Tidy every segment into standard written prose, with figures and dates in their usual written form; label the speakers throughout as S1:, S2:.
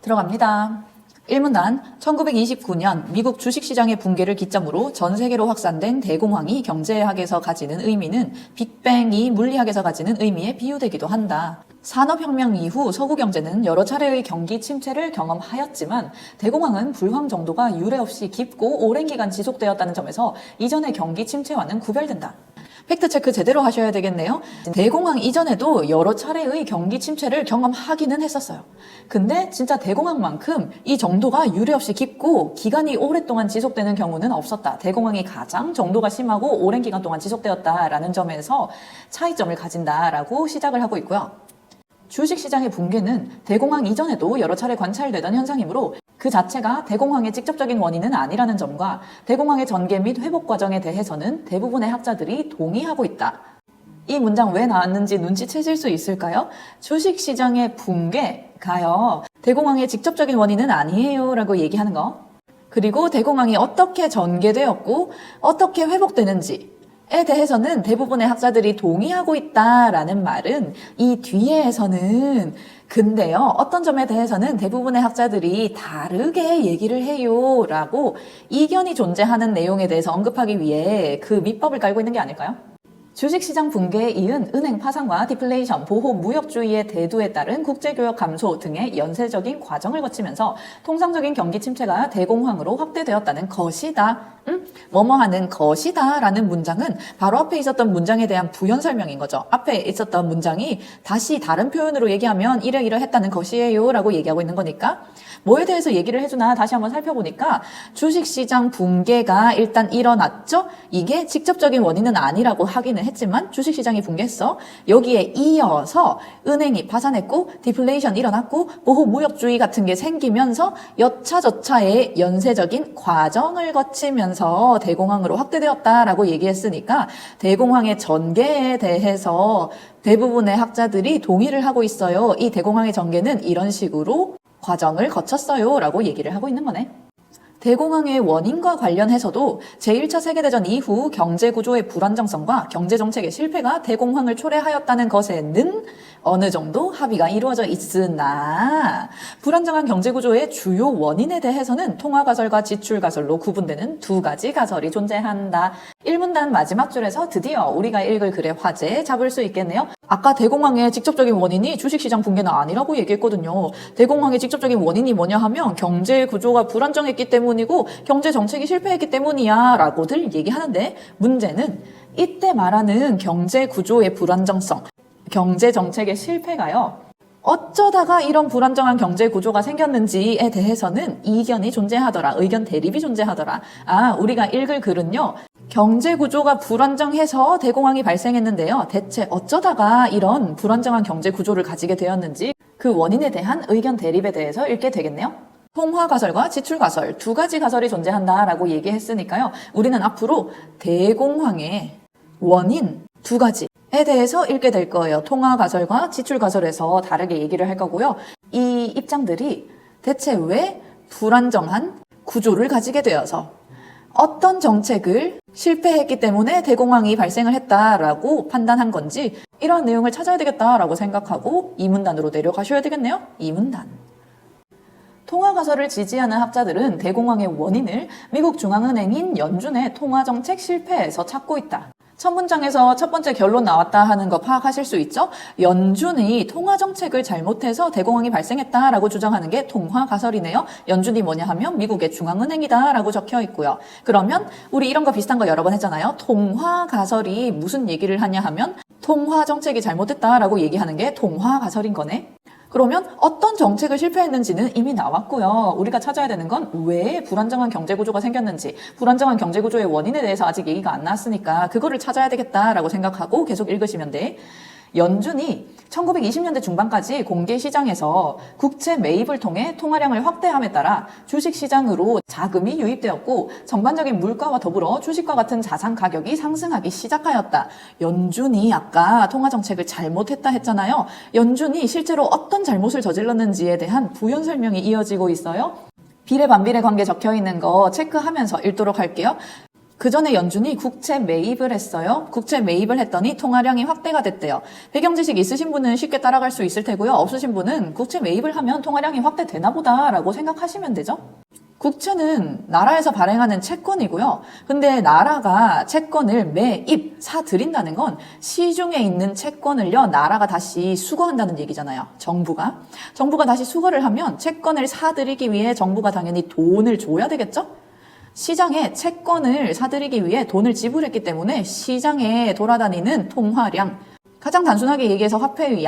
S1: 들어갑니다. 1문단 1929년 미국 주식시장의 붕괴를 기점으로 전 세계로 확산된 대공황이 경제학에서 가지는 의미는 빅뱅이 물리학에서 가지는 의미에 비유되기도 한다. 산업혁명 이후 서구 경제는 여러 차례의 경기 침체를 경험하였지만 대공황은 불황 정도가 유례없이 깊고 오랜 기간 지속되었다는 점에서 이전의 경기 침체와는 구별된다. 팩트체크 제대로 하셔야 되겠네요. 대공황 이전에도 여러 차례의 경기 침체를 경험하기는 했었어요. 근데 진짜 대공황만큼 이 정도가 유례없이 깊고 기간이 오랫동안 지속되는 경우는 없었다. 대공황이 가장 정도가 심하고 오랜 기간 동안 지속되었다라는 점에서 차이점을 가진다라고 시작을 하고 있고요. 주식시장의 붕괴는 대공황 이전에도 여러 차례 관찰되던 현상이므로 그 자체가 대공황의 직접적인 원인은 아니라는 점과 대공황의 전개 및 회복 과정에 대해서는 대부분의 학자들이 동의하고 있다. 이 문장 왜 나왔는지 눈치채실 수 있을까요? 주식시장의 붕괴가요. 대공황의 직접적인 원인은 아니에요 라고 얘기하는 거. 그리고 대공황이 어떻게 전개되었고 어떻게 회복되는지 에 대해서는 대부분의 학자들이 동의하고 있다라는 말은 이 뒤에서는 근데요 어떤 점에 대해서는 대부분의 학자들이 다르게 얘기를 해요 라고 이견이 존재하는 내용에 대해서 언급하기 위해 그 밑밥을 깔고 있는 게 아닐까요? 주식시장 붕괴에 이은 은행 파산과 디플레이션, 보호 무역주의의 대두에 따른 국제교역 감소 등의 연쇄적인 과정을 거치면서 통상적인 경기 침체가 대공황으로 확대되었다는 것이다. 뭐뭐하는 것이다 라는 문장은 바로 앞에 있었던 문장에 대한 부연 설명인 거죠. 앞에 있었던 문장이 다시 다른 표현으로 얘기하면 이러이러했다는 것이에요 라고 얘기하고 있는 거니까 뭐에 대해서 얘기를 해주나 다시 한번 살펴보니까 주식시장 붕괴가 일단 일어났죠. 이게 직접적인 원인은 아니라고 하기는 했지만 주식시장이 붕괴했어. 여기에 이어서 은행이 파산했고 디플레이션 일어났고 보호무역주의 같은 게 생기면서 여차저차의 연쇄적인 과정을 거치면서 대공황으로 확대되었다라고 얘기했으니까 대공황의 전개에 대해서 대부분의 학자들이 동의를 하고 있어요. 이 대공황의 전개는 이런 식으로 과정을 거쳤어요 라고 얘기를 하고 있는 거네. 대공황의 원인과 관련해서도 제1차 세계대전 이후 경제구조의 불안정성과 경제정책의 실패가 대공황을 초래하였다는 것에는 어느 정도 합의가 이루어져 있으나 불안정한 경제구조의 주요 원인에 대해서는 통화가설과 지출가설로 구분되는 두 가지 가설이 존재한다. 1문단 마지막 줄에서 드디어 우리가 읽을 글의 화제 잡을 수 있겠네요. 아까 대공황의 직접적인 원인이 주식시장 붕괴는 아니라고 얘기했거든요. 대공황의 직접적인 원인이 뭐냐 하면 경제구조가 불안정했기 때문이고 경제정책이 실패했기 때문이야 라고들 얘기하는데 문제는 이때 말하는 경제구조의 불안정성, 경제정책의 실패가요. 어쩌다가 이런 불안정한 경제구조가 생겼는지에 대해서는 이견이 존재하더라. 의견 대립이 존재하더라. 우리가 읽을 글은요. 경제구조가 불안정해서 대공황이 발생했는데요. 대체 어쩌다가 이런 불안정한 경제구조를 가지게 되었는지 그 원인에 대한 의견 대립에 대해서 읽게 되겠네요. 통화가설과 지출가설 두 가지 가설이 존재한다라고 얘기했으니까요. 우리는 앞으로 대공황의 원인 두 가지에 대해서 읽게 될 거예요. 통화가설과 지출가설에서 다르게 얘기를 할 거고요. 이 입장들이 대체 왜 불안정한 구조를 가지게 되어서 어떤 정책을 실패했기 때문에 대공황이 발생을 했다라고 판단한 건지 이러한 내용을 찾아야 되겠다라고 생각하고 2문단으로 내려가셔야 되겠네요. 2문단. 통화가설을 지지하는 학자들은 대공황의 원인을 미국 중앙은행인 연준의 통화정책 실패에서 찾고 있다. 첫 문장에서 첫 번째 결론 나왔다 하는 거 파악하실 수 있죠? 연준이 통화정책을 잘못해서 대공황이 발생했다라고 주장하는 게 통화가설이네요. 연준이 뭐냐 하면 미국의 중앙은행이다라고 적혀 있고요. 그러면 우리 이런 거 비슷한 거 여러 번 했잖아요. 통화가설이 무슨 얘기를 하냐 하면 통화정책이 잘못했다라고 얘기하는 게 통화가설인 거네. 그러면 어떤 정책을 실패했는지는 이미 나왔고요. 우리가 찾아야 되는 건 왜 불안정한 경제구조가 생겼는지, 불안정한 경제구조의 원인에 대해서 아직 얘기가 안 나왔으니까 그거를 찾아야 되겠다라고 생각하고 계속 읽으시면 돼. 연준이 1920년대 중반까지 공개시장에서 국채 매입을 통해 통화량을 확대함에 따라 주식시장으로 자금이 유입되었고 전반적인 물가와 더불어 주식과 같은 자산 가격이 상승하기 시작하였다. 연준이 아까 통화정책을 잘못했다 했잖아요. 연준이 실제로 어떤 잘못을 저질렀는지에 대한 부연 설명이 이어지고 있어요. 비례 반비례 관계 적혀 있는 거 체크하면서 읽도록 할게요. 그 전에 연준이 국채 매입을 했어요. 국채 매입을 했더니 통화량이 확대가 됐대요. 배경 지식 있으신 분은 쉽게 따라갈 수 있을 테고요. 없으신 분은 국채 매입을 하면 통화량이 확대되나 보다라고 생각하시면 되죠. 국채는 나라에서 발행하는 채권이고요. 근데 나라가 채권을 매입, 사들인다는 건 시중에 있는 채권을요, 나라가 다시 수거한다는 얘기잖아요. 정부가 다시 수거를 하면 채권을 사들이기 위해 정부가 당연히 돈을 줘야 되겠죠? 시장에 채권을 사들이기 위해 돈을 지불했기 때문에 시장에 돌아다니는 통화량, 가장 단순하게 얘기해서 화폐의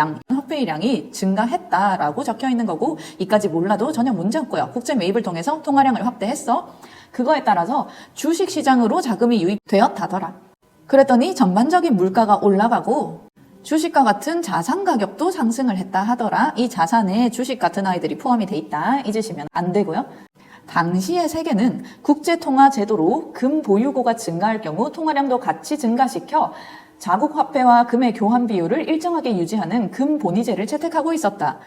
S1: 양이 증가했다라고 적혀 있는 거고, 이까지 몰라도 전혀 문제 없고요. 국채 매입을 통해서 통화량을 확대했어. 그거에 따라서 주식시장으로 자금이 유입되었다더라. 그랬더니 전반적인 물가가 올라가고 주식과 같은 자산 가격도 상승을 했다 하더라. 이 자산에 주식 같은 아이들이 포함이 돼 있다. 잊으시면 안 되고요. 당시의 세계는 국제통화 제도로 금 보유고가 증가할 경우 통화량도 같이 증가시켜 자국 화폐와 금의 교환 비율을 일정하게 유지하는 금 본위제를 채택하고 있었다.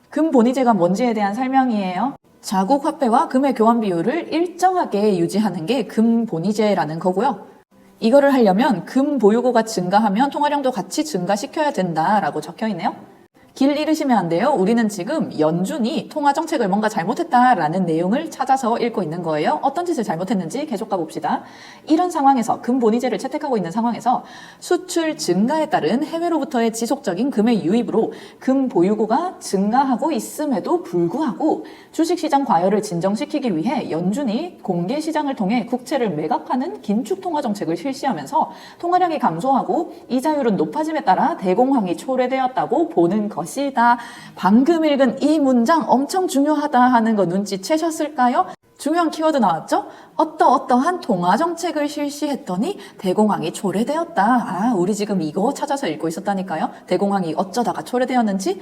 S1: 금 본위제가 뭔지에 대한 설명이에요. 자국 화폐와 금의 교환 비율을 일정하게 유지하는 게 금 본위제라는 거고요. 이거를 하려면 금 보유고가 증가하면 통화량도 같이 증가시켜야 된다라고 적혀 있네요. 길 잃으시면 안 돼요. 우리는 지금 연준이 통화정책을 뭔가 잘못했다라는 내용을 찾아서 읽고 있는 거예요. 어떤 짓을 잘못했는지 계속 가봅시다. 이런 상황에서 금 본위제를 채택하고 있는 상황에서 수출 증가에 따른 해외로부터의 지속적인 금의 유입으로 금 보유고가 증가하고 있음에도 불구하고 주식시장 과열을 진정시키기 위해 연준이 공개시장을 통해 국채를 매각하는 긴축 통화정책을 실시하면서 통화량이 감소하고 이자율은 높아짐에 따라 대공황이 초래되었다고 보는 것이다. 방금 읽은 이 문장 엄청 중요하다 하는 거 눈치채셨을까요? 중요한 키워드 나왔죠? 어떠한 통화정책을 실시했더니 대공황이 초래되었다. 우리 지금 이거 찾아서 읽고 있었다니까요. 대공황이 어쩌다가 초래되었는지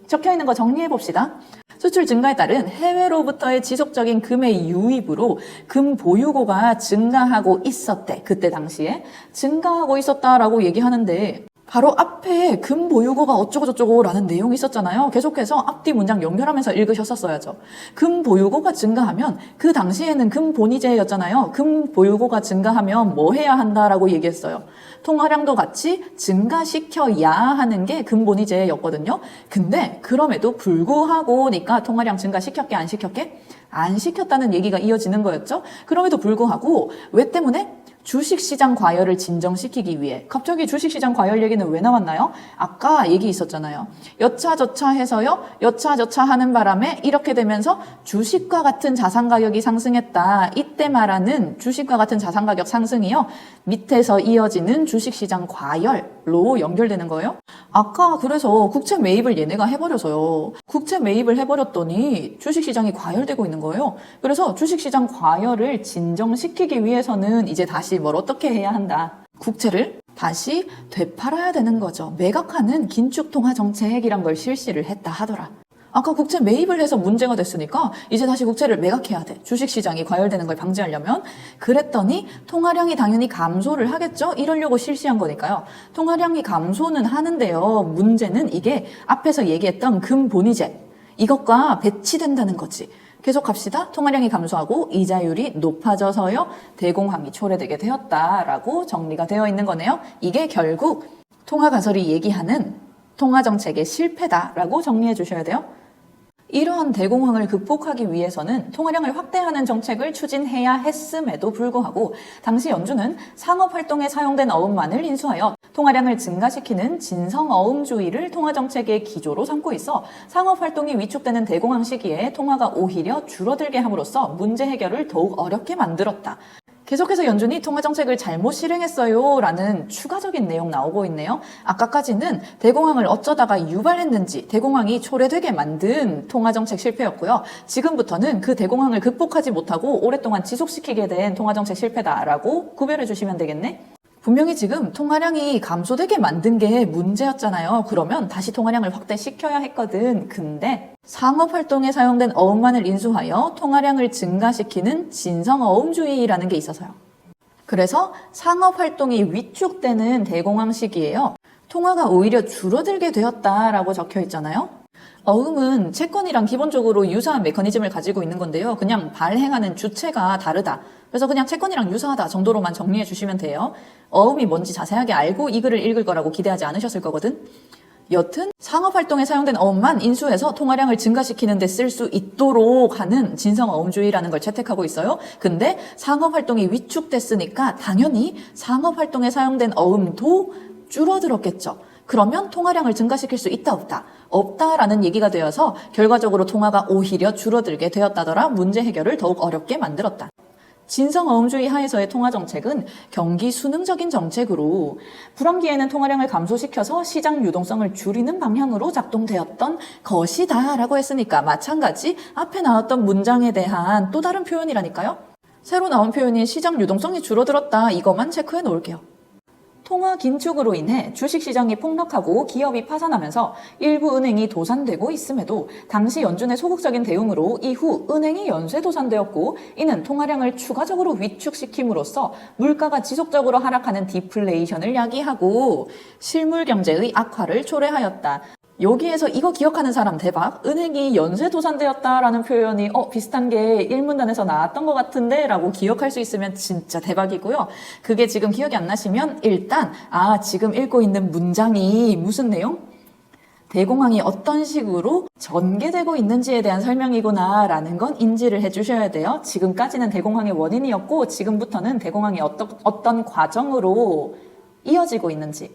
S1: 적혀있는 거 정리해봅시다. 수출 증가에 따른 해외로부터의 지속적인 금의 유입으로 금 보유고가 증가하고 있었대. 그때 당시에 증가하고 있었다라고 얘기하는데 바로 앞에 금 보유고가 어쩌고저쩌고 라는 내용이 있었잖아요. 계속해서 앞뒤 문장 연결하면서 읽으셨었어야죠. 금 보유고가 증가하면 그 당시에는 금 본위제였잖아요. 금 보유고가 증가하면 뭐 해야 한다라고 얘기했어요. 통화량도 같이 증가시켜야 하는 게 금 본위제였거든요. 근데 그럼에도 불구하고니까 통화량 증가시켰게 안 시켰게? 안 시켰다는 얘기가 이어지는 거였죠. 그럼에도 불구하고 왜 때문에? 주식시장 과열을 진정시키기 위해. 갑자기 주식시장 과열 얘기는 왜 나왔나요? 아까 얘기 있었잖아요. 여차저차 해서요. 여차저차 하는 바람에 이렇게 되면서 주식과 같은 자산 가격이 상승했다. 이때 말하는 주식과 같은 자산 가격 상승이요. 밑에서 이어지는 주식시장 과열로 연결되는 거예요. 아까 그래서 국채 매입을 얘네가 해버려서요. 국채 매입을 해버렸더니 주식시장이 과열되고 있는 거예요. 그래서 주식시장 과열을 진정시키기 위해서는 이제 다시 뭘 어떻게 해야 한다. 국채를 다시 되팔아야 되는 거죠. 매각하는 긴축 통화 정책이란 걸 실시를 했다 하더라. 아까 국채 매입을 해서 문제가 됐으니까 이제 다시 국채를 매각해야 돼. 주식시장이 과열되는 걸 방지하려면. 그랬더니 통화량이 당연히 감소를 하겠죠. 이러려고 실시한 거니까요. 통화량이 감소는 하는데요. 문제는 이게 앞에서 얘기했던 금 본위제. 이것과 배치된다는 거지. 계속 갑시다. 통화량이 감소하고 이자율이 높아져서요. 대공황이 초래되게 되었다라고 정리가 되어 있는 거네요. 이게 결국 통화가설이 얘기하는 통화정책의 실패다라고 정리해 주셔야 돼요. 이러한 대공황을 극복하기 위해서는 통화량을 확대하는 정책을 추진해야 했음에도 불구하고 당시 연준은 상업활동에 사용된 어음만을 인수하여 통화량을 증가시키는 진성어음주의를 통화정책의 기조로 삼고 있어 상업활동이 위축되는 대공황 시기에 통화가 오히려 줄어들게 함으로써 문제 해결을 더욱 어렵게 만들었다. 계속해서 연준이 통화정책을 잘못 실행했어요 라는 추가적인 내용 나오고 있네요. 아까까지는 대공황을 어쩌다가 유발했는지 대공황이 초래되게 만든 통화정책 실패였고요. 지금부터는 그 대공황을 극복하지 못하고 오랫동안 지속시키게 된 통화정책 실패다라고 구별해 주시면 되겠네. 분명히 지금 통화량이 감소되게 만든 게 문제였잖아요. 그러면 다시 통화량을 확대시켜야 했거든. 근데 상업활동에 사용된 어음만을 인수하여 통화량을 증가시키는 진성어음주의라는 게 있어서요. 그래서 상업활동이 위축되는 대공황 시기에요. 통화가 오히려 줄어들게 되었다라고 적혀 있잖아요. 어음은 채권이랑 기본적으로 유사한 메커니즘을 가지고 있는 건데요. 그냥 발행하는 주체가 다르다 그래서 그냥 채권이랑 유사하다 정도로만 정리해 주시면 돼요. 어음이 뭔지 자세하게 알고 이 글을 읽을 거라고 기대하지 않으셨을 거거든. 여튼 상업활동에 사용된 어음만 인수해서 통화량을 증가시키는 데 쓸 수 있도록 하는 진성어음주의라는 걸 채택하고 있어요. 근데 상업활동이 위축됐으니까 당연히 상업활동에 사용된 어음도 줄어들었겠죠. 그러면 통화량을 증가시킬 수 있다 없다? 없다라는 얘기가 되어서 결과적으로 통화가 오히려 줄어들게 되었다더라. 문제 해결을 더욱 어렵게 만들었다. 진성어음주의 하에서의 통화정책은 경기 순응적인 정책으로 불황기에는 통화량을 감소시켜서 시장 유동성을 줄이는 방향으로 작동되었던 것이다 라고 했으니까 마찬가지 앞에 나왔던 문장에 대한 또 다른 표현이라니까요. 새로 나온 표현인 시장 유동성이 줄어들었다 이것만 체크해 놓을게요. 통화 긴축으로 인해 주식시장이 폭락하고 기업이 파산하면서 일부 은행이 도산되고 있음에도 당시 연준의 소극적인 대응으로 이후 은행이 연쇄 도산되었고 이는 통화량을 추가적으로 위축시킴으로써 물가가 지속적으로 하락하는 디플레이션을 야기하고 실물 경제의 악화를 초래하였다. 여기에서 이거 기억하는 사람 대박. 은행이 연쇄 도산되었다라는 표현이 비슷한 게 일문단에서 나왔던 것 같은데 라고 기억할 수 있으면 진짜 대박이고요. 그게 지금 기억이 안 나시면 일단 지금 읽고 있는 문장이 무슨 내용? 대공황이 어떤 식으로 전개되고 있는지에 대한 설명이구나 라는 건 인지를 해주셔야 돼요. 지금까지는 대공황의 원인이었고 지금부터는 대공황이 어떤 과정으로 이어지고 있는지.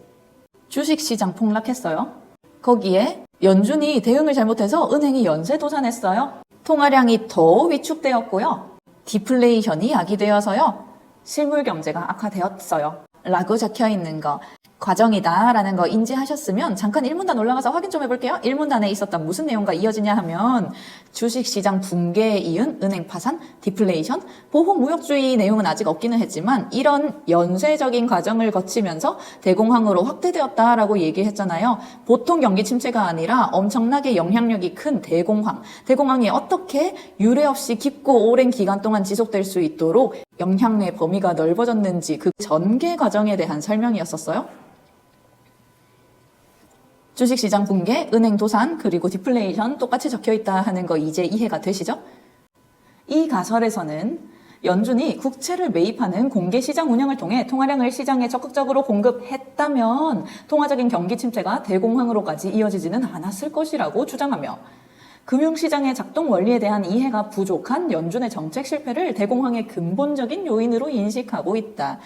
S1: 주식시장 폭락했어요. 거기에 연준이 대응을 잘못해서 은행이 연쇄 도산했어요. 통화량이 더 위축되었고요. 디플레이션이 야기되어서요. 실물 경제가 악화되었어요. 라고 적혀 있는 거. 과정이다 라는 거 인지하셨으면 잠깐 1문단 올라가서 확인 좀 해볼게요. 1문단에 있었던 무슨 내용과 이어지냐 하면 주식시장 붕괴에 이은 은행 파산, 디플레이션, 보호무역주의 내용은 아직 없기는 했지만 이런 연쇄적인 과정을 거치면서 대공황으로 확대되었다라고 얘기했잖아요. 보통 경기 침체가 아니라 엄청나게 영향력이 큰 대공황. 대공황이 어떻게 유례 없이 깊고 오랜 기간 동안 지속될 수 있도록 영향의 범위가 넓어졌는지 그 전개 과정에 대한 설명이었었어요. 주식시장 붕괴, 은행 도산, 그리고 디플레이션 똑같이 적혀있다 하는 거 이제 이해가 되시죠? 이 가설에서는 연준이 국채를 매입하는 공개시장 운영을 통해 통화량을 시장에 적극적으로 공급했다면 통화적인 경기 침체가 대공황으로까지 이어지지는 않았을 것이라고 주장하며 금융시장의 작동 원리에 대한 이해가 부족한 연준의 정책 실패를 대공황의 근본적인 요인으로 인식하고 있다.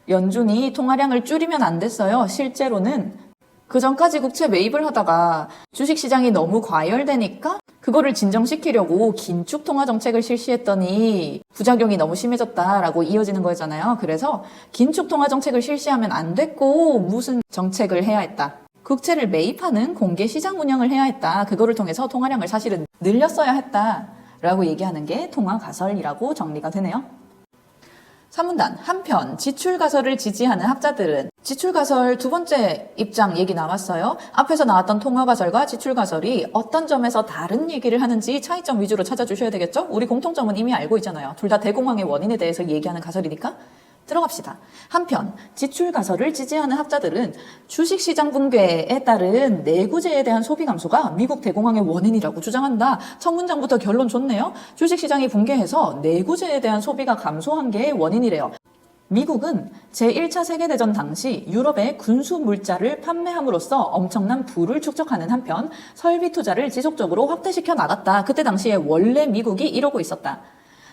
S1: 연준이 통화량을 줄이면 안 됐어요. 실제로는 그 전까지 국채 매입을 하다가 주식시장이 너무 과열되니까 그거를 진정시키려고 긴축 통화 정책을 실시했더니 부작용이 너무 심해졌다라고 이어지는 거잖아요. 그래서 긴축 통화 정책을 실시하면 안 됐고 무슨 정책을 해야 했다. 국채를 매입하는 공개 시장 운영을 해야 했다. 그거를 통해서 통화량을 사실은 늘렸어야 했다라고 얘기하는 게 통화 가설이라고 정리가 되네요. 3문단 한편 지출가설을 지지하는 학자들은 지출가설 두 번째 입장 얘기 나왔어요. 앞에서 나왔던 통화가설과 지출가설이 어떤 점에서 다른 얘기를 하는지 차이점 위주로 찾아주셔야 되겠죠? 우리 공통점은 이미 알고 있잖아요. 둘 다 대공황의 원인에 대해서 얘기하는 가설이니까 들어갑시다. 한편 지출가설을 지지하는 학자들은 주식시장 붕괴에 따른 내구재에 대한 소비 감소가 미국 대공황의 원인이라고 주장한다. 첫 문장부터 결론 좋네요. 주식시장이 붕괴해서 내구재에 대한 소비가 감소한 게 원인이래요. 미국은 제1차 세계대전 당시 유럽에 군수 물자를 판매함으로써 엄청난 부를 축적하는 한편 설비 투자를 지속적으로 확대시켜 나갔다. 그때 당시에 원래 미국이 이러고 있었다.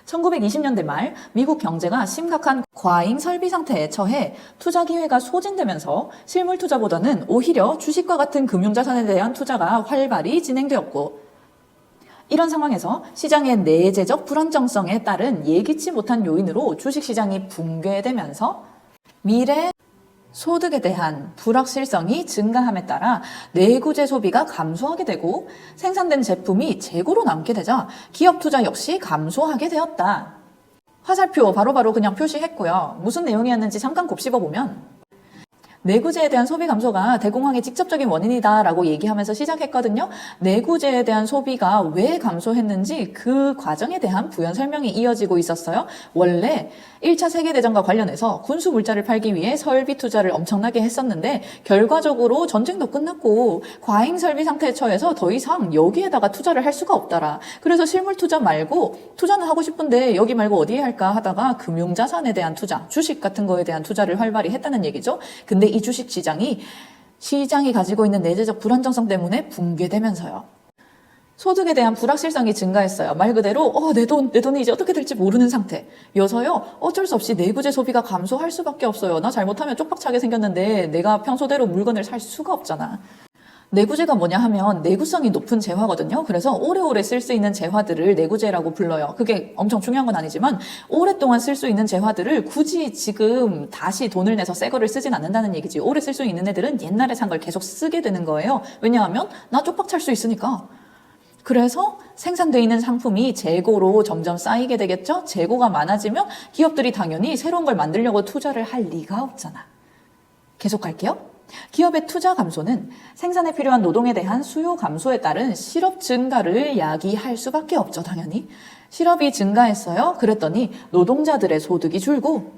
S1: 1920년대 말 미국 경제가 심각한 과잉 설비 상태에 처해 투자 기회가 소진되면서 실물 투자보다는 오히려 주식과 같은 금융자산에 대한 투자가 활발히 진행되었고 이런 상황에서 시장의 내재적 불안정성에 따른 예기치 못한 요인으로 주식시장이 붕괴되면서 미래 소득에 대한 불확실성이 증가함에 따라 내구재 소비가 감소하게 되고 생산된 제품이 재고로 남게 되자 기업 투자 역시 감소하게 되었다. 화살표 바로바로 그냥 표시했고요. 무슨 내용이었는지 잠깐 곱씹어보면 내구재에 대한 소비 감소가 대공황의 직접적인 원인이다라고 얘기하면서 시작했거든요. 내구재에 대한 소비가 왜 감소했는지 그 과정에 대한 부연 설명이 이어지고 있었어요. 원래 1차 세계대전과 관련해서 군수 물자를 팔기 위해 설비 투자를 엄청나게 했었는데 결과적으로 전쟁도 끝났고 과잉 설비 상태에 처해서 더 이상 여기에다가 투자를 할 수가 없더라. 그래서 실물 투자 말고 투자는 하고 싶은데 여기 말고 어디에 할까 하다가 금융자산에 대한 투자, 주식 같은 거에 대한 투자를 활발히 했다는 얘기죠. 근데 이 주식 시장이 가지고 있는 내재적 불안정성 때문에 붕괴되면서요. 소득에 대한 불확실성이 증가했어요. 말 그대로 내 돈이 이제 어떻게 될지 모르는 상태여서요. 어쩔 수 없이 내구재 소비가 감소할 수밖에 없어요. 나 잘못하면 쪽박차게 생겼는데 내가 평소대로 물건을 살 수가 없잖아. 내구재가 뭐냐 하면 내구성이 높은 재화거든요. 그래서 오래오래 쓸 수 있는 재화들을 내구재라고 불러요. 그게 엄청 중요한 건 아니지만 오랫동안 쓸 수 있는 재화들을 굳이 지금 다시 돈을 내서 새 거를 쓰진 않는다는 얘기지. 오래 쓸 수 있는 애들은 옛날에 산 걸 계속 쓰게 되는 거예요. 왜냐하면 나 쪽박찰 수 있으니까. 그래서 생산되어 있는 상품이 재고로 점점 쌓이게 되겠죠? 재고가 많아지면 기업들이 당연히 새로운 걸 만들려고 투자를 할 리가 없잖아. 계속 갈게요. 기업의 투자 감소는 생산에 필요한 노동에 대한 수요 감소에 따른 실업 증가를 야기할 수밖에 없죠, 당연히. 실업이 증가했어요. 그랬더니 노동자들의 소득이 줄고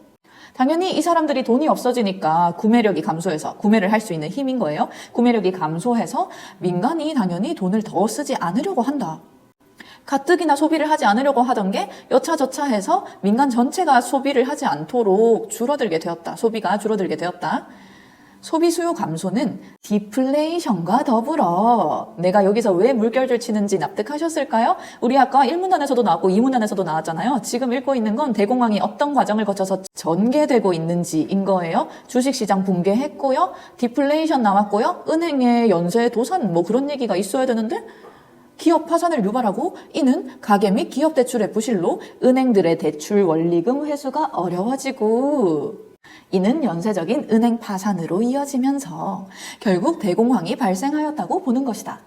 S1: 당연히 이 사람들이 돈이 없어지니까 구매력이 감소해서 구매를 할 수 있는 힘인 거예요. 구매력이 감소해서 민간이 당연히 돈을 더 쓰지 않으려고 한다. 가뜩이나 소비를 하지 않으려고 하던 게 여차저차해서 민간 전체가 소비를 하지 않도록 줄어들게 되었다. 소비가 줄어들게 되었다. 소비 수요 감소는 디플레이션과 더불어 내가 여기서 왜 물결을 치는지 납득하셨을까요? 우리 아까 1문단에서도 나왔고 2문단에서도 나왔잖아요. 지금 읽고 있는 건 대공황이 어떤 과정을 거쳐서 전개되고 있는지인 거예요. 주식시장 붕괴했고요. 디플레이션 나왔고요. 은행의 연쇄 도산 뭐 그런 얘기가 있어야 되는데 기업 파산을 유발하고 이는 가계 및 기업 대출의 부실로 은행들의 대출 원리금 회수가 어려워지고 이는 연쇄적인 은행 파산으로 이어지면서 결국 대공황이 발생하였다고 보는 것이다.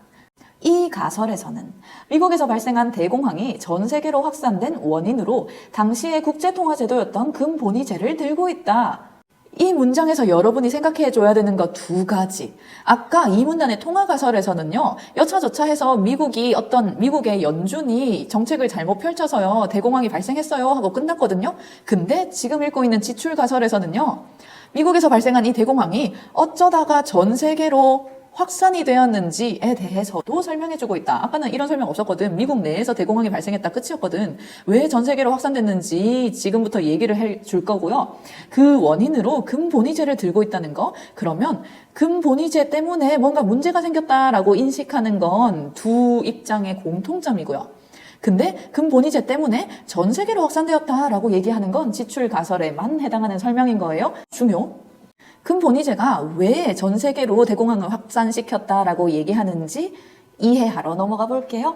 S1: 이 가설에서는 미국에서 발생한 대공황이 전 세계로 확산된 원인으로 당시의 국제통화제도였던 금본위제를 들고 있다. 이 문장에서 여러분이 생각해줘야 되는 거 두 가지. 아까 이 문단의 통화가설에서는요, 여차저차해서 미국의 연준이 정책을 잘못 펼쳐서요, 대공황이 발생했어요 하고 끝났거든요. 근데 지금 읽고 있는 지출가설에서는요, 미국에서 발생한 이 대공황이 어쩌다가 전 세계로 확산이 되었는지에 대해서도 설명해주고 있다. 아까는 이런 설명 없었거든. 미국 내에서 대공황이 발생했다 끝이었거든. 왜 전 세계로 확산됐는지 지금부터 얘기를 해줄 거고요. 그 원인으로 금본위제를 들고 있다는 거. 그러면 금본위제 때문에 뭔가 문제가 생겼다라고 인식하는 건 두 입장의 공통점이고요. 근데 금본위제 때문에 전 세계로 확산되었다라고 얘기하는 건 지출가설에만 해당하는 설명인 거예요. 중요. 금본위제가 왜 전 세계로 대공황을 확산시켰다라고 얘기하는지 이해하러 넘어가 볼게요.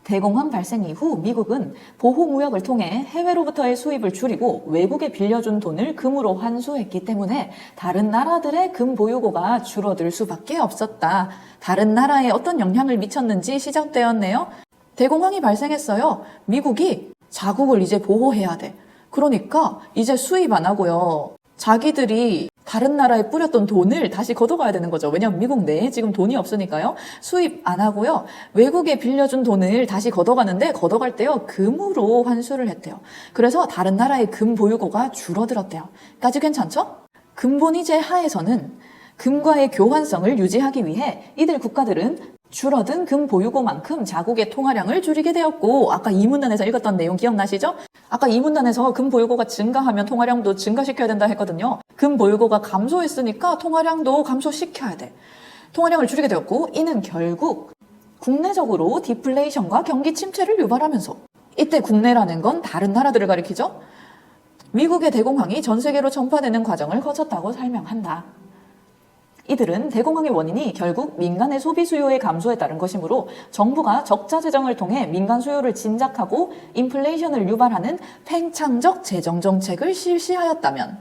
S1: 대공황 발생 이후 미국은 보호무역을 통해 해외로부터의 수입을 줄이고 외국에 빌려준 돈을 금으로 환수했기 때문에 다른 나라들의 금 보유고가 줄어들 수밖에 없었다. 다른 나라에 어떤 영향을 미쳤는지 시작되었네요. 대공황이 발생했어요. 미국이 자국을 이제 보호해야 돼. 그러니까 이제 수입 안 하고요. 자기들이 다른 나라에 뿌렸던 돈을 다시 걷어가야 되는 거죠. 왜냐하면 미국 내에 지금 돈이 없으니까요. 수입 안 하고요. 외국에 빌려준 돈을 다시 걷어가는데 걷어갈 때요. 금으로 환수를 했대요. 그래서 다른 나라의 금 보유고가 줄어들었대요. 까지 괜찮죠? 금본위제 하에서는 금과의 교환성을 유지하기 위해 이들 국가들은 줄어든 금 보유고만큼 자국의 통화량을 줄이게 되었고 아까 이 문단에서 읽었던 내용 기억나시죠? 아까 이 문단에서 금 보유고가 증가하면 통화량도 증가시켜야 된다 했거든요. 금 보유고가 감소했으니까 통화량도 감소시켜야 돼. 통화량을 줄이게 되었고 이는 결국 국내적으로 디플레이션과 경기 침체를 유발하면서 이때 국내라는 건 다른 나라들을 가리키죠. 미국의 대공황이 전 세계로 전파되는 과정을 거쳤다고 설명한다. 이들은 대공황의 원인이 결국 민간의 소비 수요의 감소에 따른 것이므로 정부가 적자 재정을 통해 민간 수요를 진작하고 인플레이션을 유발하는 팽창적 재정 정책을 실시하였다면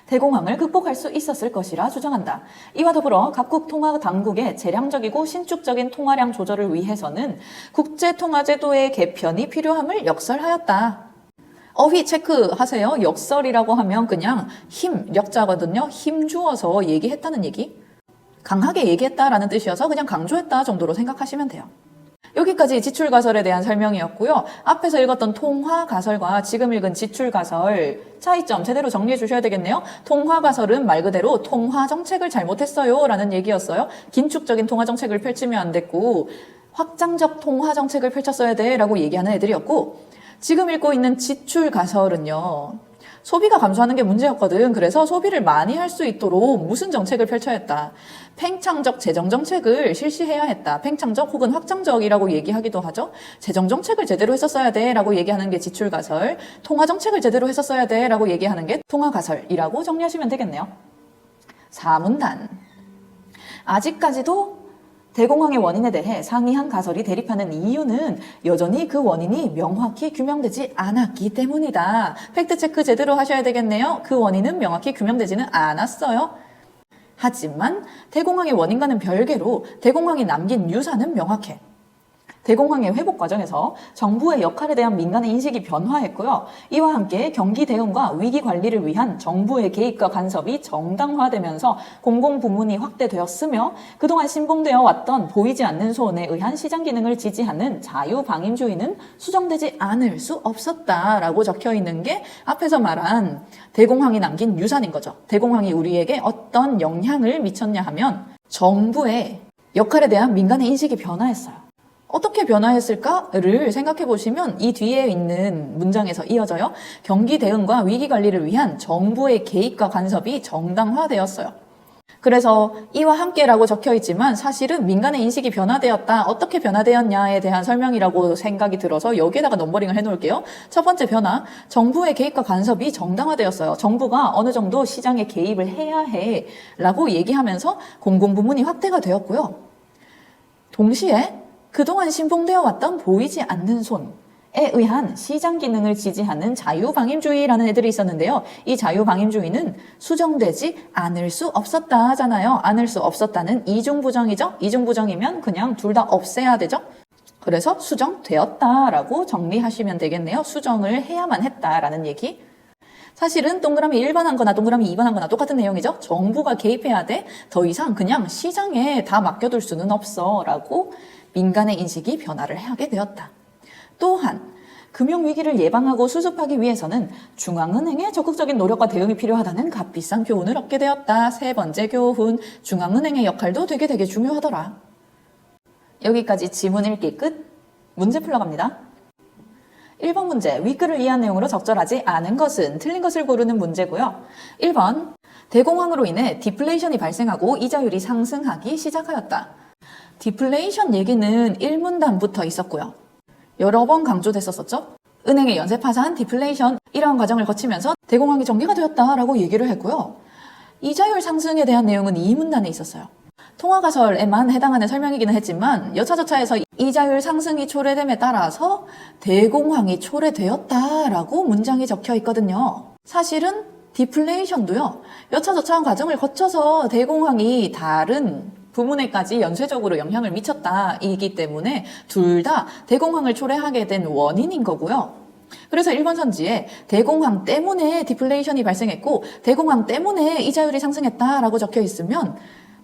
S1: 대공황을 극복할 수 있었을 것이라 주장한다. 이와 더불어 각국 통화 당국의 재량적이고 신축적인 통화량 조절을 위해서는 국제통화제도의 개편이 필요함을 역설하였다. 어휘 체크하세요. 역설이라고 하면 그냥 힘력자거든요. 힘 주어서 얘기했다는 얘기. 강하게 얘기했다라는 뜻이어서 그냥 강조했다 정도로 생각하시면 돼요. 여기까지 지출가설에 대한 설명이었고요. 앞에서 읽었던 통화가설과 지금 읽은 지출가설 차이점 제대로 정리해 주셔야 되겠네요. 통화가설은 말 그대로 통화정책을 잘못했어요 라는 얘기였어요. 긴축적인 통화정책을 펼치면 안 됐고 확장적 통화정책을 펼쳤어야 돼 라고 얘기하는 애들이었고, 지금 읽고 있는 지출가설은요. 소비가 감소하는 게 문제였거든. 그래서 소비를 많이 할 수 있도록 무슨 정책을 펼쳐야 했다. 팽창적 재정정책을 실시해야 했다. 팽창적 혹은 확장적이라고 얘기하기도 하죠. 재정정책을 제대로 했었어야 돼 라고 얘기하는 게 지출가설, 통화정책을 제대로 했었어야 돼 라고 얘기하는 게 통화가설이라고 정리하시면 되겠네요. 4문단. 아직까지도 대공황의 원인에 대해 상이한 가설이 대립하는 이유는 여전히 그 원인이 명확히 규명되지 않았기 때문이다. 팩트체크 제대로 하셔야 되겠네요. 그 원인은 명확히 규명되지는 않았어요. 하지만 대공황의 원인과는 별개로 대공황이 남긴 유산은 명확해. 대공황의 회복 과정에서 정부의 역할에 대한 민간의 인식이 변화했고요. 이와 함께 경기 대응과 위기 관리를 위한 정부의 개입과 간섭이 정당화되면서 공공부문이 확대되었으며 그동안 신봉되어 왔던 보이지 않는 손에 의한 시장 기능을 지지하는 자유방임주의는 수정되지 않을 수 없었다라고 적혀 있는 게 앞에서 말한 대공황이 남긴 유산인 거죠. 대공황이 우리에게 어떤 영향을 미쳤냐 하면 정부의 역할에 대한 민간의 인식이 변화했어요. 어떻게 변화했을까를 생각해 보시면 이 뒤에 있는 문장에서 이어져요. 경기 대응과 위기 관리를 위한 정부의 개입과 간섭이 정당화되었어요. 그래서 이와 함께라고 적혀 있지만 사실은 민간의 인식이 변화되었다. 어떻게 변화되었냐에 대한 설명이라고 생각이 들어서 여기에다가 넘버링을 해놓을게요. 첫 번째 변화, 정부의 개입과 간섭이 정당화되었어요. 정부가 어느 정도 시장에 개입을 해야 해 라고 얘기하면서 공공부문이 확대가 되었고요. 동시에 그동안 신봉되어 왔던 보이지 않는 손에 의한 시장 기능을 지지하는 자유방임주의라는 애들이 있었는데요. 이 자유방임주의는 수정되지 않을 수 없었다 하잖아요. 않을 수 없었다는 이중부정이죠. 이중부정이면 그냥 둘 다 없애야 되죠. 그래서 수정되었다라고 정리하시면 되겠네요. 수정을 해야만 했다라는 얘기. 사실은 동그라미 1번 한 거나 동그라미 2번 한 거나 똑같은 내용이죠. 정부가 개입해야 돼. 더 이상 그냥 시장에 다 맡겨둘 수는 없어 라고 민간의 인식이 변화를 하게 되었다. 또한 금융위기를 예방하고 수습하기 위해서는 중앙은행의 적극적인 노력과 대응이 필요하다는 값비싼 교훈을 얻게 되었다. 세 번째 교훈, 중앙은행의 역할도 되게 중요하더라. 여기까지 지문 읽기 끝. 문제 풀러갑니다. 1번 문제, 윗글을 이해한 내용으로 적절하지 않은 것은 틀린 것을 고르는 문제고요. 1번, 대공황으로 인해 디플레이션이 발생하고 이자율이 상승하기 시작하였다. 디플레이션 얘기는 1문단부터 있었고요. 여러 번 강조됐었죠. 은행의 연쇄 파산, 디플레이션 이러한 과정을 거치면서 대공황이 전개가 되었다라고 얘기를 했고요. 이자율 상승에 대한 내용은 2문단에 있었어요. 통화가설에만 해당하는 설명이기는 했지만 여차저차해서 이자율 상승이 초래됨에 따라서 대공황이 초래되었다라고 문장이 적혀 있거든요. 사실은 디플레이션도요. 여차저차한 과정을 거쳐서 대공황이 다른 부문에까지 연쇄적으로 영향을 미쳤다 이기 때문에 둘 다 대공황을 초래하게 된 원인인 거고요. 그래서 1번 선지에 대공황 때문에 디플레이션이 발생했고 대공황 때문에 이자율이 상승했다라고 적혀 있으면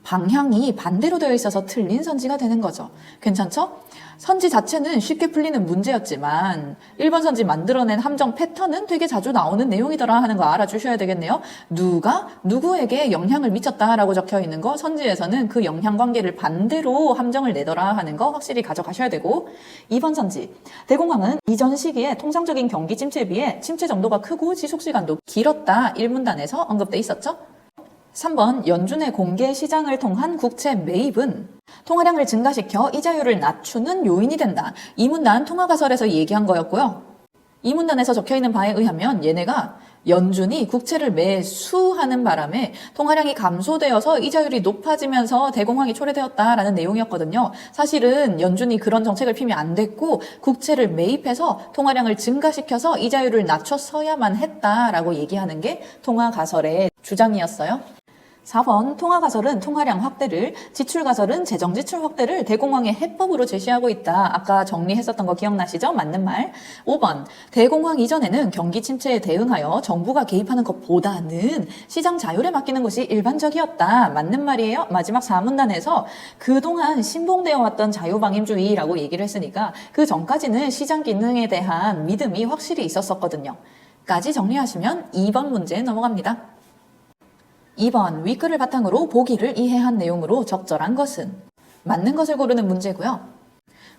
S1: 방향이 반대로 되어 있어서 틀린 선지가 되는 거죠. 괜찮죠? 선지 자체는 쉽게 풀리는 문제였지만 1번 선지 만들어낸 함정 패턴은 되게 자주 나오는 내용이더라 하는 거 알아주셔야 되겠네요. 누가 누구에게 영향을 미쳤다라고 적혀 있는 거 선지에서는 그 영향 관계를 반대로 함정을 내더라 하는 거 확실히 가져가셔야 되고 2번 선지 대공황은 이전 시기에 통상적인 경기 침체에 비해 침체 정도가 크고 지속시간도 길었다 1문단에서 언급돼 있었죠. 3번 연준의 공개 시장을 통한 국채 매입은 통화량을 증가시켜 이자율을 낮추는 요인이 된다. 이 문단 통화가설에서 얘기한 거였고요. 이 문단에서 적혀있는 바에 의하면 얘네가 연준이 국채를 매수하는 바람에 통화량이 감소되어서 이자율이 높아지면서 대공황이 초래되었다라는 내용이었거든요. 사실은 연준이 그런 정책을 피면 안 됐고 국채를 매입해서 통화량을 증가시켜서 이자율을 낮췄어야만 했다라고 얘기하는 게 통화가설의 주장이었어요. 4번 통화가설은 통화량 확대를, 지출가설은 재정지출 확대를 대공황의 해법으로 제시하고 있다. 아까 정리했었던 거 기억나시죠? 맞는 말. 5번 대공황 이전에는 경기 침체에 대응하여 정부가 개입하는 것보다는 시장 자율에 맡기는 것이 일반적이었다. 맞는 말이에요. 마지막 4문단에서 그동안 신봉되어 왔던 자유방임주의라고 얘기를 했으니까 그 전까지는 시장 기능에 대한 믿음이 확실히 있었었거든요. 까지 정리하시면 2번 문제에 넘어갑니다. 2번 윗글을 바탕으로 보기를 이해한 내용으로 적절한 것은? 맞는 것을 고르는 문제고요.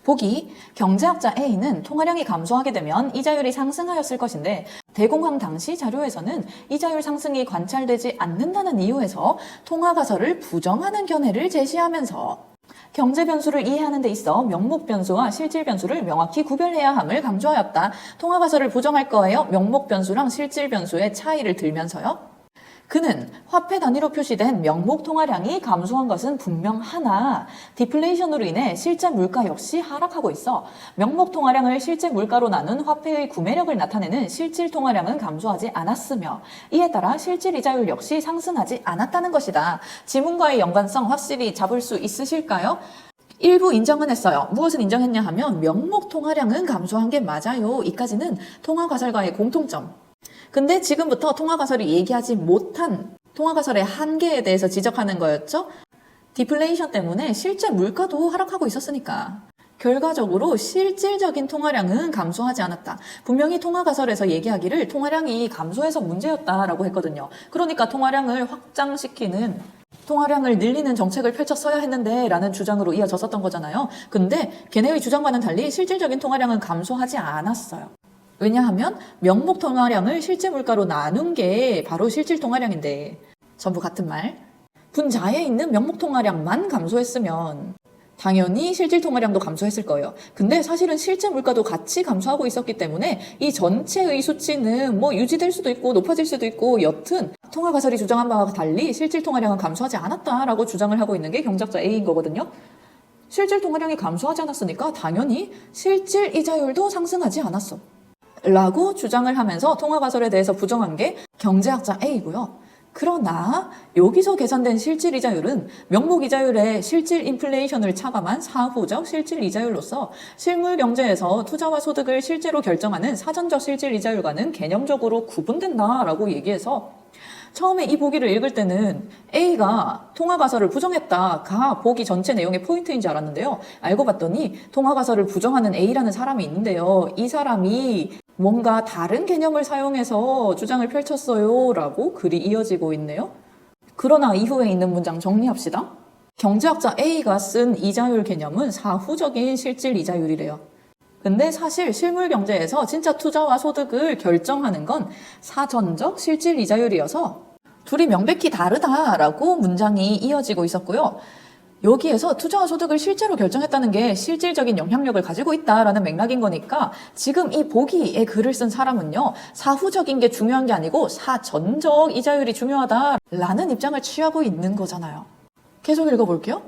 S1: 보기, 경제학자 A는 통화량이 감소하게 되면 이자율이 상승하였을 것인데 대공황 당시 자료에서는 이자율 상승이 관찰되지 않는다는 이유에서 통화가설을 부정하는 견해를 제시하면서 경제 변수를 이해하는 데 있어 명목 변수와 실질 변수를 명확히 구별해야 함을 강조하였다. 통화가설을 부정할 거예요. 명목 변수랑 실질 변수의 차이를 들면서요. 그는 화폐 단위로 표시된 명목 통화량이 감소한 것은 분명하나 디플레이션으로 인해 실제 물가 역시 하락하고 있어 명목 통화량을 실제 물가로 나눈 화폐의 구매력을 나타내는 실질 통화량은 감소하지 않았으며 이에 따라 실질 이자율 역시 상승하지 않았다는 것이다. 지문과의 연관성 확실히 잡을 수 있으실까요? 일부 인정은 했어요. 무엇을 인정했냐 하면 명목 통화량은 감소한 게 맞아요. 이까지는 통화가설과의 공통점. 근데 지금부터 통화가설이 얘기하지 못한 통화가설의 한계에 대해서 지적하는 거였죠. 디플레이션 때문에 실제 물가도 하락하고 있었으니까. 결과적으로 실질적인 통화량은 감소하지 않았다. 분명히 통화가설에서 얘기하기를 통화량이 감소해서 문제였다라고 했거든요. 그러니까 통화량을 확장시키는 통화량을 늘리는 정책을 펼쳤어야 했는데 라는 주장으로 이어졌었던 거잖아요. 근데 걔네의 주장과는 달리 실질적인 통화량은 감소하지 않았어요. 왜냐하면 명목 통화량을 실제 물가로 나눈 게 바로 실질 통화량인데 전부 같은 말. 분자에 있는 명목 통화량만 감소했으면 당연히 실질 통화량도 감소했을 거예요. 근데 사실은 실제 물가도 같이 감소하고 있었기 때문에 이 전체의 수치는 뭐 유지될 수도 있고 높아질 수도 있고 여튼 통화가설이 주장한 바와 달리 실질 통화량은 감소하지 않았다라고 주장을 하고 있는 게 경제학자 A인 거거든요. 실질 통화량이 감소하지 않았으니까 당연히 실질 이자율도 상승하지 않았어. 라고 주장을 하면서 통화가설에 대해서 부정한 게 경제학자 A고요. 그러나 여기서 계산된 실질 이자율은 명목 이자율의 실질 인플레이션을 차감한 사후적 실질 이자율로서 실물 경제에서 투자와 소득을 실제로 결정하는 사전적 실질 이자율과는 개념적으로 구분된다라고 얘기해서 처음에 이 보기를 읽을 때는 A가 통화가설을 부정했다가 보기 전체 내용의 포인트인 줄 알았는데요. 알고 봤더니 통화가설을 부정하는 A라는 사람이 있는데요. 이 사람이 뭔가 다른 개념을 사용해서 주장을 펼쳤어요 라고 글이 이어지고 있네요. 그러나 이후에 있는 문장 정리합시다. 경제학자 A가 쓴 이자율 개념은 사후적인 실질 이자율이래요. 근데 사실 실물 경제에서 진짜 투자와 소득을 결정하는 건 사전적 실질 이자율이어서 둘이 명백히 다르다라고 문장이 이어지고 있었고요. 여기에서 투자와 소득을 실제로 결정했다는 게 실질적인 영향력을 가지고 있다라는 맥락인 거니까 지금 이 보기에 글을 쓴 사람은요. 사후적인 게 중요한 게 아니고 사전적 이자율이 중요하다라는 입장을 취하고 있는 거잖아요. 계속 읽어볼게요.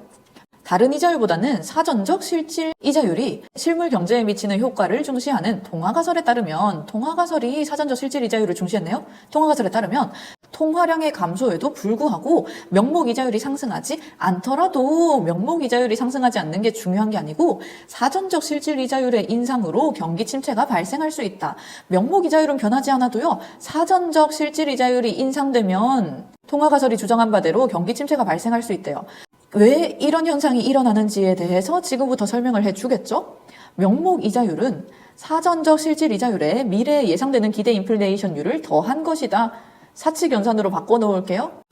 S1: 다른 이자율보다는 사전적 실질 이자율이 실물 경제에 미치는 효과를 중시하는 통화가설에 따르면 통화가설이 사전적 실질 이자율을 중시했네요. 통화가설에 따르면 통화량의 감소에도 불구하고 명목 이자율이 상승하지 않더라도 명목 이자율이 상승하지 않는 게 중요한 게 아니고 사전적 실질 이자율의 인상으로 경기 침체가 발생할 수 있다. 명목 이자율은 변하지 않아도요. 사전적 실질 이자율이 인상되면 통화가설이 주장한 바대로 경기 침체가 발생할 수 있대요. 왜 이런 현상이 일어나는지에 대해서 지금부터 설명을 해주겠죠? 명목 이자율은 사전적 실질 이자율에 미래에 예상되는 기대 인플레이션율을 더한 것이다. 사칙 연산으로 바꿔놓을게요.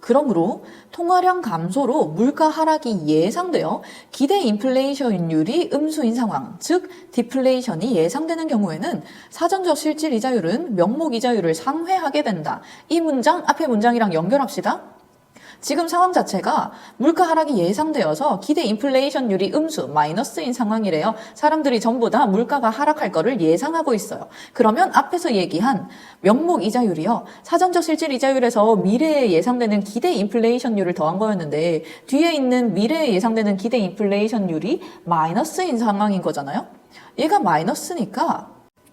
S1: 그러므로 통화량 감소로 물가 하락이 예상되어 기대 인플레이션율이 음수인 상황, 즉 디플레이션이 예상되는 경우에는 사전적 실질 이자율은 명목 이자율을 상회하게 된다. 이 문장 앞에 문장이랑 연결합시다. 지금 상황 자체가 물가 하락이 예상되어서 기대 인플레이션율이 음수, 마이너스인 상황이래요. 사람들이 전부 다 물가가 하락할 거를 예상하고 있어요. 그러면 앞에서 얘기한 명목 이자율이요. 사전적 실질 이자율에서 미래에 예상되는 기대 인플레이션율을 더한 거였는데 뒤에 있는 미래에 예상되는 기대 인플레이션율이 마이너스인 상황인 거잖아요. 얘가 마이너스니까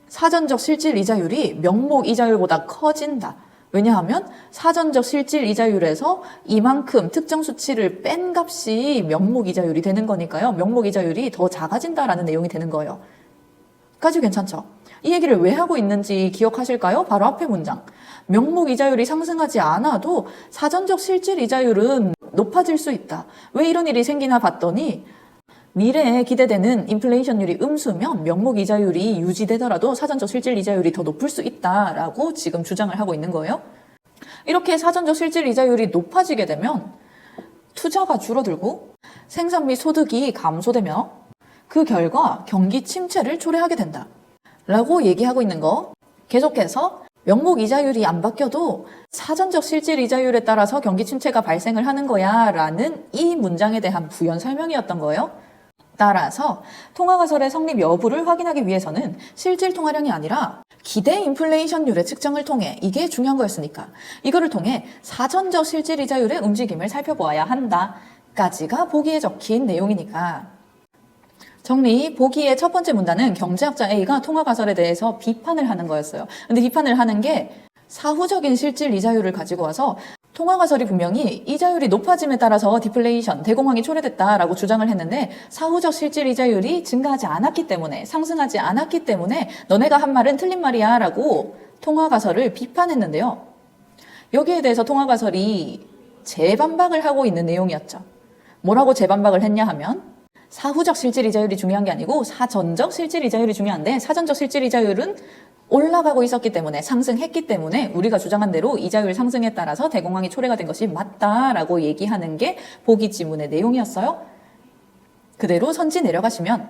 S1: 사전적 실질 이자율이 명목 이자율보다 커진다. 왜냐하면 사전적 실질 이자율에서 이만큼 특정 수치를 뺀 값이 명목 이자율이 되는 거니까요. 명목 이자율이 더 작아진다라는 내용이 되는 거예요. 까지 괜찮죠? 이 얘기를 왜 하고 있는지 기억하실까요? 바로 앞에 문장. 명목 이자율이 상승하지 않아도 사전적 실질 이자율은 높아질 수 있다. 왜 이런 일이 생기나 봤더니 미래에 기대되는 인플레이션율이 음수면 명목 이자율이 유지되더라도 사전적 실질 이자율이 더 높을 수 있다라고 지금 주장을 하고 있는 거예요. 이렇게 사전적 실질 이자율이 높아지게 되면 투자가 줄어들고 생산 및 소득이 감소되며 그 결과 경기 침체를 초래하게 된다 라고 얘기하고 있는 거. 계속해서 명목 이자율이 안 바뀌어도 사전적 실질 이자율에 따라서 경기 침체가 발생을 하는 거야 라는 이 문장에 대한 부연 설명이었던 거예요. 따라서 통화가설의 성립 여부를 확인하기 위해서는 실질 통화량이 아니라 기대 인플레이션율의 측정을 통해, 이게 중요한 거였으니까 이거를 통해 사전적 실질 이자율의 움직임을 살펴보아야 한다 까지가 보기에 적힌 내용이니까. 정리, 보기의 첫 번째 문단은 경제학자 A가 통화가설에 대해서 비판을 하는 거였어요. 근데 비판을 하는 게 사후적인 실질 이자율을 가지고 와서 통화가설이 분명히 이자율이 높아짐에 따라서 디플레이션, 대공황이 초래됐다라고 주장을 했는데 사후적 실질 이자율이 증가하지 않았기 때문에, 상승하지 않았기 때문에 너네가 한 말은 틀린 말이야 라고 통화가설을 비판했는데요. 여기에 대해서 통화가설이 재반박을 하고 있는 내용이었죠. 뭐라고 재반박을 했냐 하면 사후적 실질 이자율이 중요한 게 아니고 사전적 실질 이자율이 중요한데 사전적 실질 이자율은 올라가고 있었기 때문에, 상승했기 때문에 우리가 주장한 대로 이자율 상승에 따라서 대공황이 초래가 된 것이 맞다라고 얘기하는 게 보기 지문의 내용이었어요. 그대로 선지 내려가시면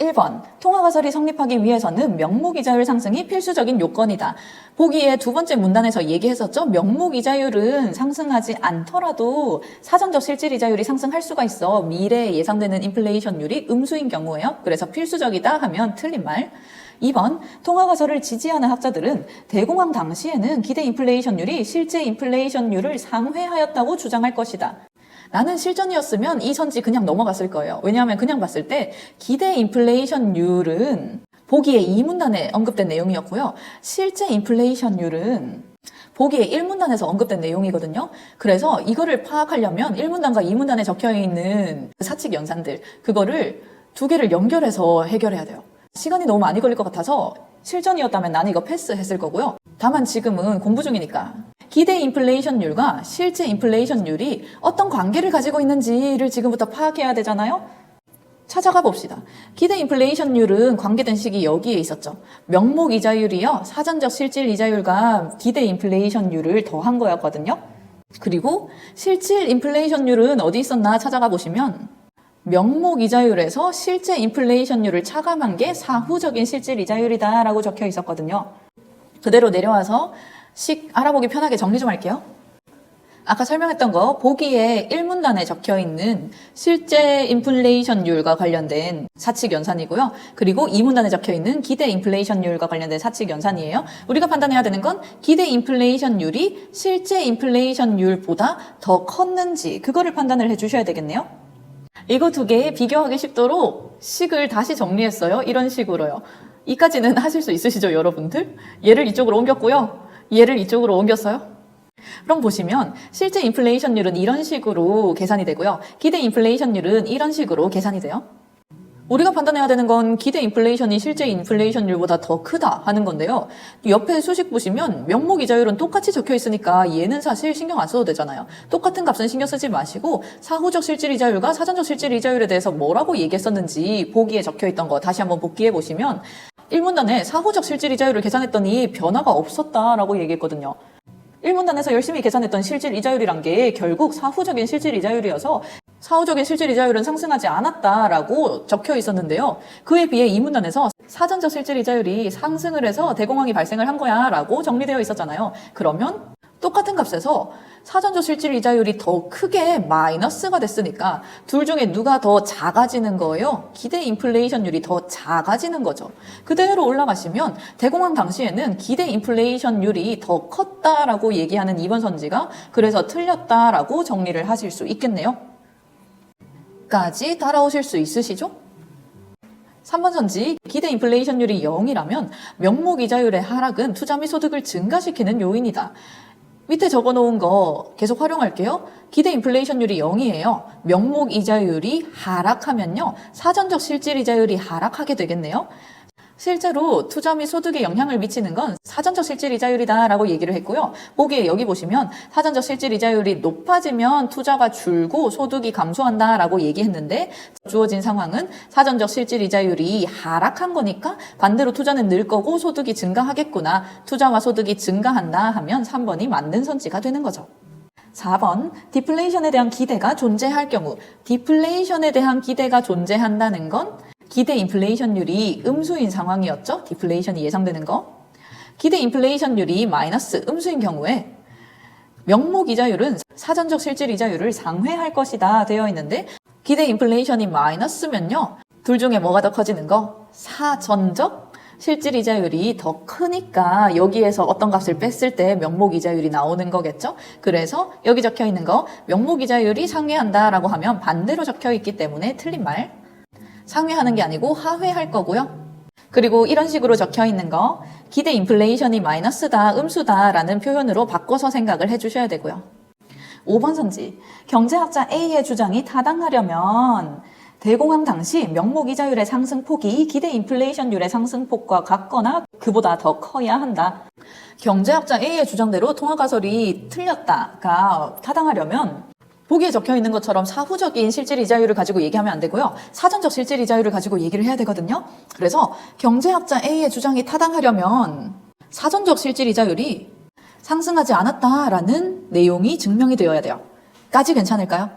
S1: 1번, 통화가설이 성립하기 위해서는 명목 이자율 상승이 필수적인 요건이다. 보기의 두 번째 문단에서 얘기했었죠. 명목 이자율은 상승하지 않더라도 사전적 실질 이자율이 상승할 수가 있어. 미래에 예상되는 인플레이션율이 음수인 경우에요. 그래서 필수적이다 하면 틀린 말. 2번, 통화가설을 지지하는 학자들은 대공황 당시에는 기대 인플레이션율이 실제 인플레이션율을 상회하였다고 주장할 것이다. 나는 실전이었으면 이 선지 그냥 넘어갔을 거예요. 왜냐하면 그냥 봤을 때 기대 인플레이션율은 보기에 2문단에 언급된 내용이었고요. 실제 인플레이션율은 보기에 1문단에서 언급된 내용이거든요. 그래서 이거를 파악하려면 1문단과 2문단에 적혀있는 사칙 연산들, 그거를 두 개를 연결해서 해결해야 돼요. 시간이 너무 많이 걸릴 것 같아서 실전이었다면 나는 이거 패스했을 거고요. 다만 지금은 공부 중이니까 기대 인플레이션율과 실제 인플레이션율이 어떤 관계를 가지고 있는지를 지금부터 파악해야 되잖아요. 찾아가 봅시다. 기대 인플레이션율은 관계된 식이 여기에 있었죠. 명목 이자율이요, 사전적 실질 이자율과 기대 인플레이션율을 더한 거였거든요. 그리고 실질 인플레이션율은 어디 있었나 찾아가 보시면 명목 이자율에서 실제 인플레이션율을 차감한 게 사후적인 실질 이자율이다 라고 적혀 있었거든요. 그대로 내려와서 식 알아보기 편하게 정리 좀 할게요. 아까 설명했던 거 보기에 1문단에 적혀 있는 실제 인플레이션율과 관련된 사칙 연산이고요. 그리고 2문단에 적혀 있는 기대 인플레이션율과 관련된 사칙 연산이에요. 우리가 판단해야 되는 건 기대 인플레이션율이 실제 인플레이션율보다 더 컸는지, 그거를 판단을 해주셔야 되겠네요. 이거 두 개 비교하기 쉽도록 식을 다시 정리했어요. 이런 식으로요. 이까지는 하실 수 있으시죠, 여러분들? 얘를 이쪽으로 옮겼고요. 얘를 이쪽으로 옮겼어요. 그럼 보시면 실제 인플레이션율은 이런 식으로 계산이 되고요. 기대 인플레이션율은 이런 식으로 계산이 돼요. 우리가 판단해야 되는 건 기대 인플레이션이 실제 인플레이션율보다 더 크다 하는 건데요. 옆에 수식 보시면 명목 이자율은 똑같이 적혀 있으니까 얘는 사실 신경 안 써도 되잖아요. 똑같은 값은 신경 쓰지 마시고 사후적 실질 이자율과 사전적 실질 이자율에 대해서 뭐라고 얘기했었는지 보기에 적혀 있던 거 다시 한번 복기해 보시면 1문단에 사후적 실질 이자율을 계산했더니 변화가 없었다라고 얘기했거든요. 1문단에서 열심히 계산했던 실질 이자율이란 게 결국 사후적인 실질 이자율이어서 사후적인 실질 이자율은 상승하지 않았다라고 적혀 있었는데요. 그에 비해 2문단에서 사전적 실질 이자율이 상승을 해서 대공황이 발생을 한 거야 라고 정리되어 있었잖아요. 그러면 똑같은 값에서 사전적 실질 이자율이 더 크게 마이너스가 됐으니까 둘 중에 누가 더 작아지는 거예요? 기대 인플레이션율이 더 작아지는 거죠. 그대로 올라가시면 대공황 당시에는 기대 인플레이션율이 더 컸다라고 얘기하는 2번 선지가 그래서 틀렸다라고 정리를 하실 수 있겠네요. 까지 따라오실 수 있으시죠? 3번 선지 기대 인플레이션율이 0이라면 명목 이자율의 하락은 투자 및 소득을 증가시키는 요인이다. 밑에 적어놓은 거 계속 활용할게요. 기대 인플레이션율이 0이에요. 명목 이자율이 하락하면요. 사전적 실질 이자율이 하락하게 되겠네요. 실제로 투자 및 소득에 영향을 미치는 건 사전적 실질 이자율이다 라고 얘기를 했고요. 보기에 여기 보시면 사전적 실질 이자율이 높아지면 투자가 줄고 소득이 감소한다 라고 얘기했는데 주어진 상황은 사전적 실질 이자율이 하락한 거니까 반대로 투자는 늘 거고 소득이 증가하겠구나. 투자와 소득이 증가한다 하면 3번이 맞는 선지가 되는 거죠. 4번, 디플레이션에 대한 기대가 존재할 경우 디플레이션에 대한 기대가 존재한다는 건 기대 인플레이션율이 음수인 상황이었죠. 디플레이션이 예상되는 거. 기대 인플레이션율이 마이너스 음수인 경우에 명목 이자율은 사전적 실질 이자율을 상회할 것이다 되어 있는데 기대 인플레이션이 마이너스면요. 둘 중에 뭐가 더 커지는 거? 사전적 실질 이자율이 더 크니까 여기에서 어떤 값을 뺐을 때 명목 이자율이 나오는 거겠죠. 그래서 여기 적혀 있는 거 명목 이자율이 상회한다라고 하면 반대로 적혀 있기 때문에 틀린 말. 상회하는 게 아니고 하회할 거고요. 그리고 이런 식으로 적혀 있는 거 기대 인플레이션이 마이너스다, 음수다 라는 표현으로 바꿔서 생각을 해주셔야 되고요. 5번 선지 경제학자 A의 주장이 타당하려면 대공황 당시 명목 이자율의 상승폭이 기대 인플레이션율의 상승폭과 같거나 그보다 더 커야 한다. 경제학자 A의 주장대로 통화가설이 틀렸다가 타당하려면 보기에 적혀 있는 것처럼 사후적인 실질 이자율을 가지고 얘기하면 안 되고요. 사전적 실질 이자율을 가지고 얘기를 해야 되거든요. 그래서 경제학자 A의 주장이 타당하려면 사전적 실질 이자율이 상승하지 않았다라는 내용이 증명이 되어야 돼요. 까지 괜찮을까요?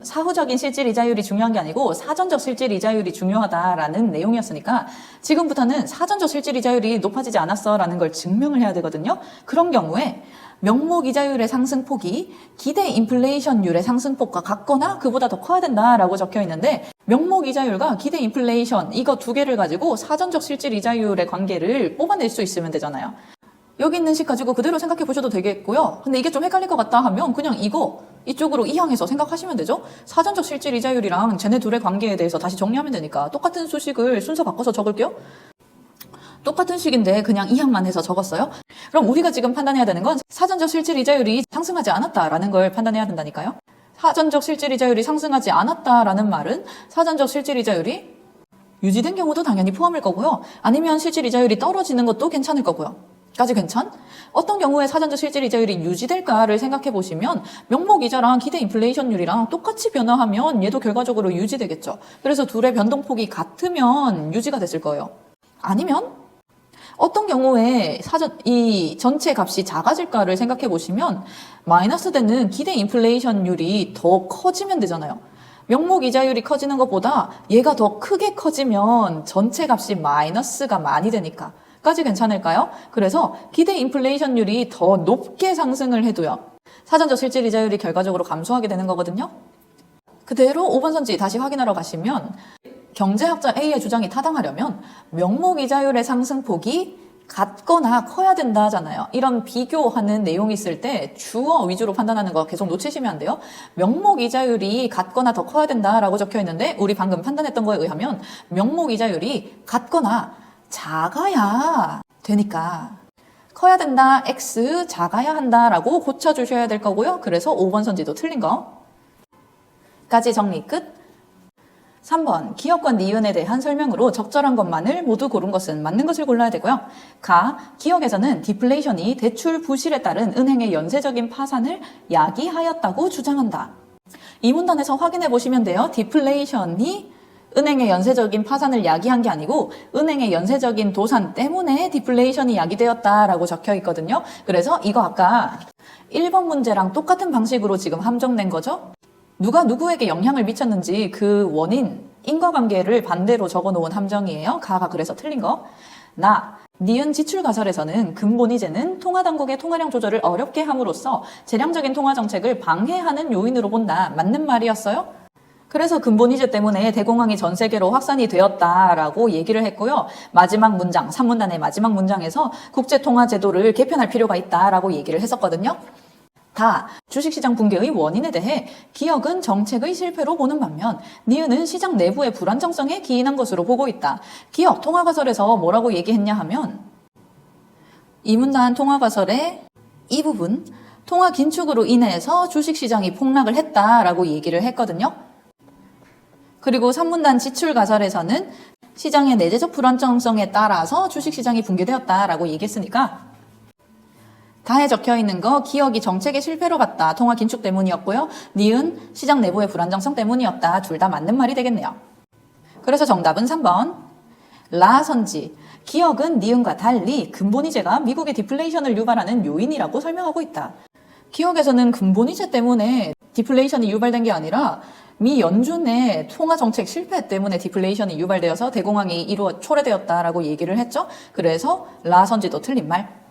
S1: 사후적인 실질 이자율이 중요한 게 아니고 사전적 실질 이자율이 중요하다라는 내용이었으니까 지금부터는 사전적 실질 이자율이 높아지지 않았어라는 걸 증명을 해야 되거든요. 그런 경우에 명목 이자율의 상승폭이 기대 인플레이션율의 상승폭과 같거나 그보다 더 커야 된다라고 적혀 있는데 명목 이자율과 기대 인플레이션 이거 두 개를 가지고 사전적 실질 이자율의 관계를 뽑아낼 수 있으면 되잖아요. 여기 있는 식 가지고 그대로 생각해 보셔도 되겠고요. 근데 이게 좀 헷갈릴 것 같다 하면 그냥 이쪽으로 이항해서 생각하시면 되죠. 사전적 실질 이자율이랑 쟤네 둘의 관계에 대해서 다시 정리하면 되니까 똑같은 수식을 순서 바꿔서 적을게요. 똑같은 식인데 그냥 이항만 해서 적었어요. 그럼 우리가 지금 판단해야 되는 건 사전적 실질 이자율이 상승하지 않았다라는 걸 판단해야 된다니까요. 사전적 실질 이자율이 상승하지 않았다라는 말은 사전적 실질 이자율이 유지된 경우도 당연히 포함일 거고요. 아니면 실질 이자율이 떨어지는 것도 괜찮을 거고요. 까지 괜찮? 어떤 경우에 사전적 실질 이자율이 유지될까를 생각해 보시면 명목 이자랑 기대 인플레이션율이랑 똑같이 변화하면 얘도 결과적으로 유지되겠죠. 그래서 둘의 변동폭이 같으면 유지가 됐을 거예요. 아니면 어떤 경우에 이 전체 값이 작아질까를 생각해 보시면 마이너스 되는 기대 인플레이션율이 더 커지면 되잖아요. 명목 이자율이 커지는 것보다 얘가 더 크게 커지면 전체 값이 마이너스가 많이 되니까 까지 괜찮을까요? 그래서 기대 인플레이션율이 더 높게 상승을 해도요. 사전적 실질 이자율이 결과적으로 감소하게 되는 거거든요. 그대로 5번 선지 다시 확인하러 가시면 경제학자 A의 주장이 타당하려면 명목 이자율의 상승폭이 같거나 커야 된다 하잖아요. 이런 비교하는 내용이 있을 때 주어 위주로 판단하는 거 계속 놓치시면 안 돼요. 명목 이자율이 같거나 더 커야 된다라고 적혀 있는데 우리 방금 판단했던 거에 의하면 명목 이자율이 같거나 작아야 되니까 커야 된다, X, 작아야 한다라고 고쳐주셔야 될 거고요. 그래서 5번 선지도 틀린 거까지 정리 끝. 3번 기업과 니은에 대한 설명으로 적절한 것만을 모두 고른 것은 맞는 것을 골라야 되고요. 기억에서는 디플레이션이 대출 부실에 따른 은행의 연쇄적인 파산을 야기하였다고 주장한다. 이 문단에서 확인해 보시면 돼요. 디플레이션이 은행의 연쇄적인 파산을 야기한 게 아니고 은행의 연쇄적인 도산 때문에 디플레이션이 야기되었다라고 적혀 있거든요. 그래서 이거 아까 1번 문제랑 똑같은 방식으로 지금 함정낸 거죠. 누가 누구에게 영향을 미쳤는지 그 원인, 인과관계를 반대로 적어놓은 함정이에요. 가가 그래서 틀린 거. 니은 지출가설에서는 근본이제는 통화당국의 통화량 조절을 어렵게 함으로써 재량적인 통화정책을 방해하는 요인으로 본다. 맞는 말이었어요? 그래서 근본이제 때문에 대공황이 전 세계로 확산이 되었다라고 얘기를 했고요. 마지막 문장, 3문단의 마지막 문장에서 국제통화제도를 개편할 필요가 있다라고 얘기를 했었거든요. 다 주식시장 붕괴의 원인에 대해 기역은 정책의 실패로 보는 반면 니은은 시장 내부의 불안정성에 기인한 것으로 보고 있다. 기역 통화가설에서 뭐라고 얘기했냐 하면 이 문단 통화가설의 이 부분 통화 긴축으로 인해서 주식시장이 폭락을 했다라고 얘기를 했거든요. 그리고 3문단 지출가설에서는 시장의 내재적 불안정성에 따라서 주식시장이 붕괴되었다라고 얘기했으니까 다에 적혀있는 거 기역이 정책의 실패로 갔다. 통화 긴축 때문이었고요. 니은 시장 내부의 불안정성 때문이었다. 둘 다 맞는 말이 되겠네요. 그래서 정답은 3번 라선지. 기역은 니은과 달리 근본이제가 미국의 디플레이션을 유발하는 요인이라고 설명하고 있다. 기역에서는 근본이제 때문에 디플레이션이 유발된 게 아니라 미 연준의 통화정책 실패 때문에 디플레이션이 유발되어서 대공황이 초래되었다라고 얘기를 했죠. 그래서 라선지도 틀린 말.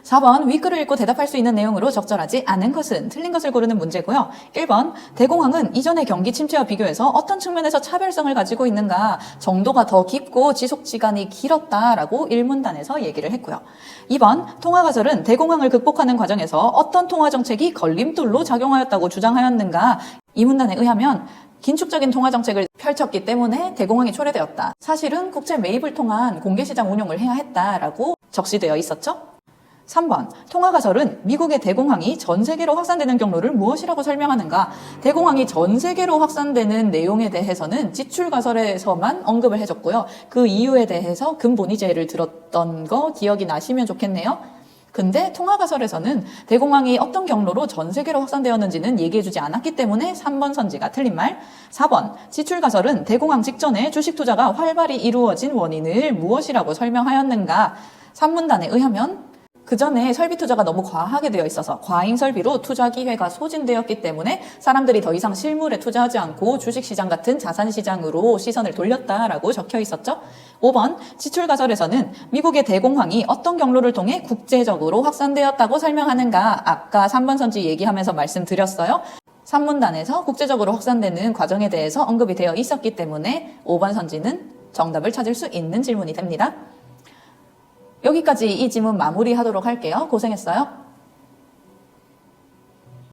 S1: 4번 윗글을 읽고 대답할 수 있는 내용으로 적절하지 않은 것은 틀린 것을 고르는 문제고요. 1번 대공황은 이전의 경기 침체와 비교해서 어떤 측면에서 차별성을 가지고 있는가 정도가 더 깊고 지속기간이 길었다라고 1문단에서 얘기를 했고요. 2번 통화가설은 대공황을 극복하는 과정에서 어떤 통화정책이 걸림돌로 작용하였다고 주장하였는가 2문단에 의하면 긴축적인 통화정책을 펼쳤기 때문에 대공황이 초래되었다. 사실은 국제 매입을 통한 공개시장 운용을 해야 했다라고 적시되어 있었죠. 3번 통화가설은 미국의 대공황이 전 세계로 확산되는 경로를 무엇이라고 설명하는가? 대공황이 전 세계로 확산되는 내용에 대해서는 지출가설에서만 언급을 해줬고요. 그 이유에 대해서 근본이제를 들었던 거 기억이 나시면 좋겠네요. 근데 통화가설에서는 대공황이 어떤 경로로 전 세계로 확산되었는지는 얘기해주지 않았기 때문에 3번 선지가 틀린 말. 4번 지출가설은 대공황 직전에 주식 투자가 활발히 이루어진 원인을 무엇이라고 설명하였는가? 3문단에 의하면 그 전에 설비 투자가 너무 과하게 되어 있어서 과잉 설비로 투자 기회가 소진되었기 때문에 사람들이 더 이상 실물에 투자하지 않고 주식시장 같은 자산시장으로 시선을 돌렸다라고 적혀 있었죠. 5번 지출가설에서는 미국의 대공황이 어떤 경로를 통해 국제적으로 확산되었다고 설명하는가 아까 3번 선지 얘기하면서 말씀드렸어요. 3문단에서 국제적으로 확산되는 과정에 대해서 언급이 되어 있었기 때문에 5번 선지는 정답을 찾을 수 있는 질문이 됩니다. 여기까지 이 지문 마무리하도록 할게요. 고생했어요.